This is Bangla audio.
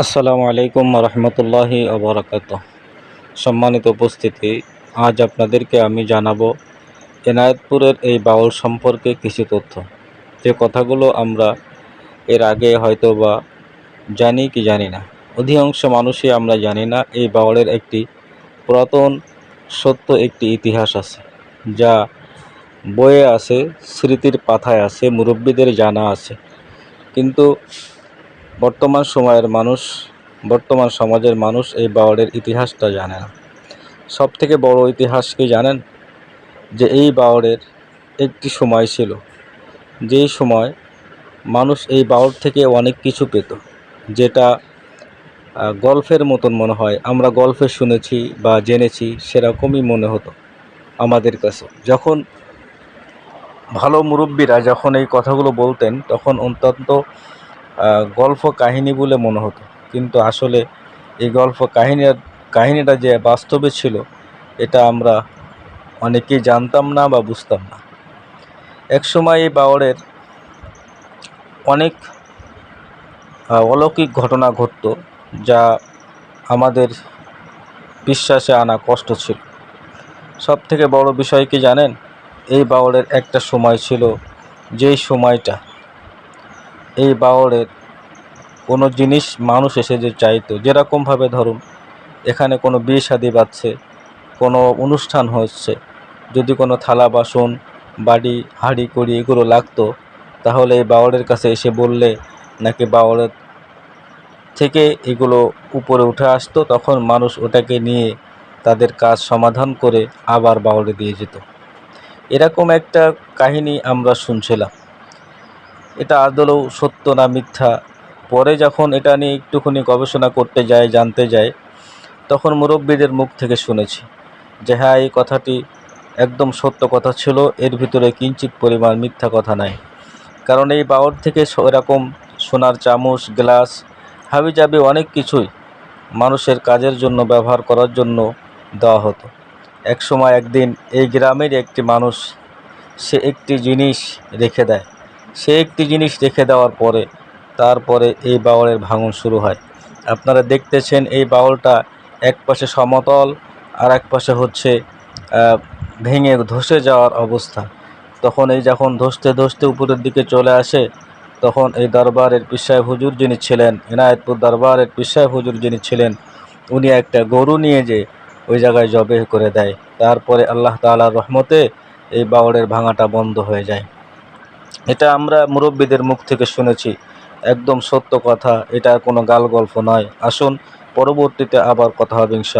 আসসালামু আলাইকুম রহমতুল্লাহি ওবরাকাত। সম্মানিত উপস্থিতি, আজ আপনাদেরকে আমি জানাবো এনায়েতপুরের এই বাউল সম্পর্কে কিছু তথ্য, যে কথাগুলো আমরা এর আগে হয়তো বা জানি কি জানি না। অধিকাংশ মানুষই আমরা জানি না এই বাউলের একটি পুরাতন সত্য একটি ইতিহাস আছে, যা বইয়ে আছে, স্মৃতির পাথায় আছে, মুরব্বীদের জানা আছে। কিন্তু বর্তমান সমাজের মানুষ এই বাউলের ইতিহাসটা জানে না। সবথেকে বড় ইতিহাস কি জানেন? যে এই বাউলের একটি সময় ছিল, যেই সময় মানুষ এই বাউল থেকে অনেক কিছু পেত, যেটা গল্পের মতন মনে হয়। আমরা গল্পে শুনেছি বা জেনেছি, সেরকমই মনে হতো আমাদের কাছে। যখন ভালো মুরব্বীরা যখন এই কথাগুলো বলতেন, তখন অত্যন্ত গল্প কাহিনী বলে মনে হতো। কিন্তু আসলে এই গল্প কাহিনীটা যে বাস্তবে ছিল, এটা আমরা অনেকেই জানতাম না বা বুঝতাম না। একসময় এই বাউলের অনেক অলৌকিক ঘটনা ঘটত, যা আমাদের বিশ্বাসে আনা কষ্ট ছিল। সব থেকে বড় বিষয় কি জানেন? এই বাউলের একটা সময় ছিল, যেই সময়টা এই বাউলের কোনো জিনিস মানুষ এসে যে চাইতো, যেরকমভাবে ধরুন এখানে কোনো বিয়ে শাদী বাজছে, কোনো অনুষ্ঠান হচ্ছে, যদি কোনো থালা বাসন বাড়ি হাঁড়ি কড়ি এগুলো লাগতো, তাহলে এই বাউলের কাছে এসে বললে নাকি বাউলের থেকে এগুলো উপরে উঠে আসতো। তখন মানুষ ওটাকে নিয়ে তাদের কাজ সমাধান করে আবার বাউলে দিয়ে যেত। এরকম একটা কাহিনী আমরা শুনছিলাম। এটা আদৌ সত্য না মিথ্যা, পরে যখন এটা নিয়ে একটুখানি গবেষণা করতে যাই, জানতে যাই, তখন মুরব্বীদের মুখ থেকে শুনেছি যে হ্যাঁ, এই কথাটি একদম সত্য কথা ছিল, এর ভিতরে কিঞ্চিত পরিমাণ মিথ্যা কথা নাই। কারণ এই বাউল থেকে এরকম সোনার চামচ, গ্লাস, হাবিজাবি অনেক কিছুই মানুষের কাজের জন্য ব্যবহার করার জন্য দেওয়া হতো। একদিন এই গ্রামের একটি মানুষ সে একটি জিনিস রেখে দেয়। সে একটি জিনিস রেখে দেওয়ার পরে তারপরে এই বাউলের ভাঙন শুরু হয়। আপনারা দেখতেছেন এই বাউলটা এক পাশে সমতল, আর এক পাশে হচ্ছে ভেঙে ধসে যাওয়ার অবস্থা। তখন যখন ধসতে ধসতে উপরের দিকে চলে আসে, তখন এই দরবারের পীর সাহেব হুজুর যিনি ছিলেন, এনায়েতপুর দরবারের পীর সাহেব হুজুর যিনি ছিলেন, উনি একটা গরু নিয়ে যে ওই জায়গায় জবেহ করে দেয়। তারপরে আল্লাহ তাআলার রহমতে এই বাউলের ভাঙাটা বন্ধ হয়ে যায়। এটা আমরা মুরব্বীদের মুখ থেকে শুনেছি, একদম সত্য কথা, এটা কোনো গাল গল্প নয়। আসুন পরবর্তীতে আবার কথা হবে ইনশাআল্লাহ।